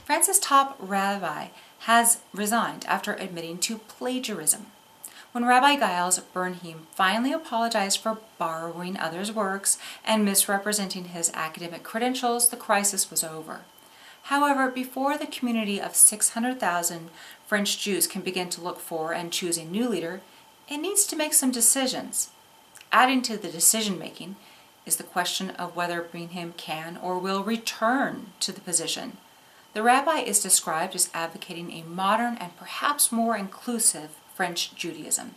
France's top rabbi has resigned after admitting to plagiarism. When Rabbi Giles Bernheim finally apologized for borrowing others' works and misrepresenting his academic credentials, the crisis was over. However, before the community of 600,000 French Jews can begin to look for and choose a new leader, it needs to make some decisions. Adding to the decision-making is the question of whether Bernheim can or will return to the position. The rabbi is described as advocating a modern and perhaps more inclusive French Judaism.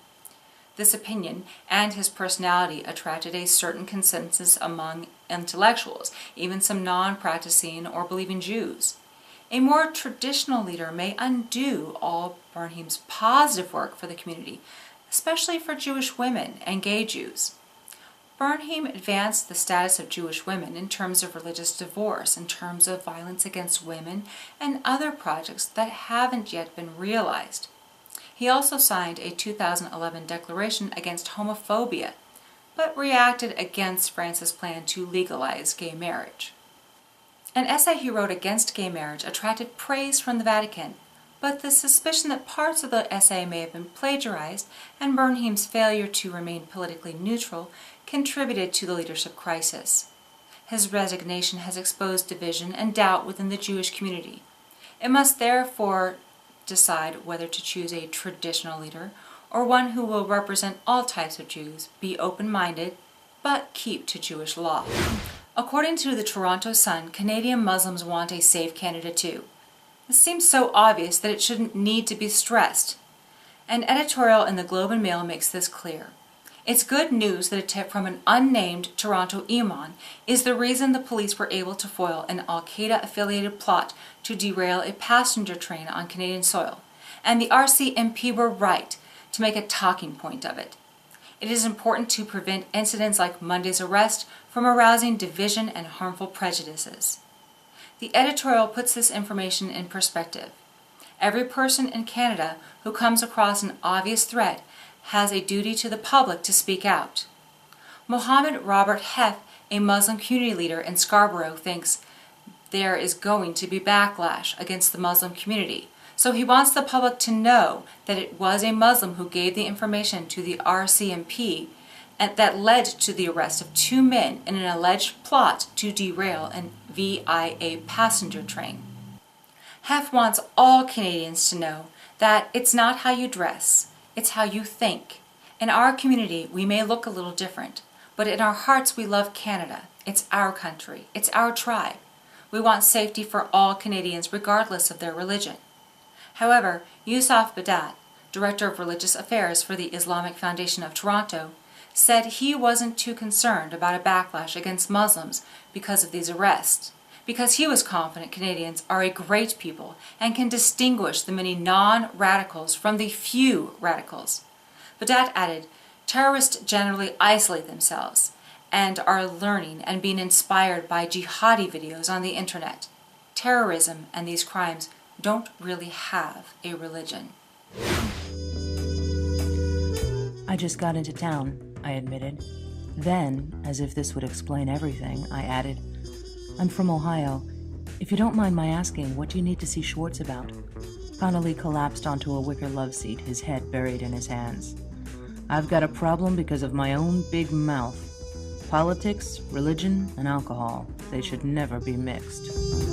This opinion and his personality attracted a certain consensus among intellectuals, even some non-practicing or believing Jews. A more traditional leader may undo all Bernheim's positive work for the community, especially for Jewish women and gay Jews. Bernheim advanced the status of Jewish women in terms of religious divorce, in terms of violence against women, and other projects that haven't yet been realized. He also signed a 2011 declaration against homophobia, but reacted against France's plan to legalize gay marriage. An essay he wrote against gay marriage attracted praise from the Vatican, but the suspicion that parts of the essay may have been plagiarized and Bernheim's failure to remain politically neutral contributed to the leadership crisis. His resignation has exposed division and doubt within the Jewish community. It must therefore decide whether to choose a traditional leader or one who will represent all types of Jews, be open-minded, but keep to Jewish law. According to the Toronto Sun, Canadian Muslims want a safe candidate too. This seems so obvious that it shouldn't need to be stressed. An editorial in the Globe and Mail makes this clear. It's good news that a tip from an unnamed Toronto imam is the reason the police were able to foil an Al-Qaeda-affiliated plot to derail a passenger train on Canadian soil, and the RCMP were right to make a talking point of it. It is important to prevent incidents like Monday's arrest from arousing division and harmful prejudices. The editorial puts this information in perspective. Every person in Canada who comes across an obvious threat has a duty to the public to speak out. Mohammed Robert Heth, a Muslim community leader in Scarborough, thinks there is going to be backlash against the Muslim community, so he wants the public to know that it was a Muslim who gave the information to the RCMP and that led to the arrest of 2 men in an alleged plot to derail an VIA passenger train. Heth wants all Canadians to know that it's not how you dress, it's how you think. In our community, we may look a little different, but in our hearts we love Canada. It's our country. It's our tribe. We want safety for all Canadians regardless of their religion. However, Yousaf Badat, Director of Religious Affairs for the Islamic Foundation of Toronto, said he wasn't too concerned about a backlash against Muslims because of these arrests, because he was confident Canadians are a great people and can distinguish the many non-radicals from the few radicals. Badat added, terrorists generally isolate themselves and are learning and being inspired by jihadi videos on the internet. Terrorism and these crimes don't really have a religion. I just got into town, I admitted. Then, as if this would explain everything, I added, I'm from Ohio. If you don't mind my asking, what do you need to see Schwartz about? Connolly collapsed onto a wicker love seat, his head buried in his hands. I've got a problem because of my own big mouth. Politics, religion, and alcohol, they should never be mixed.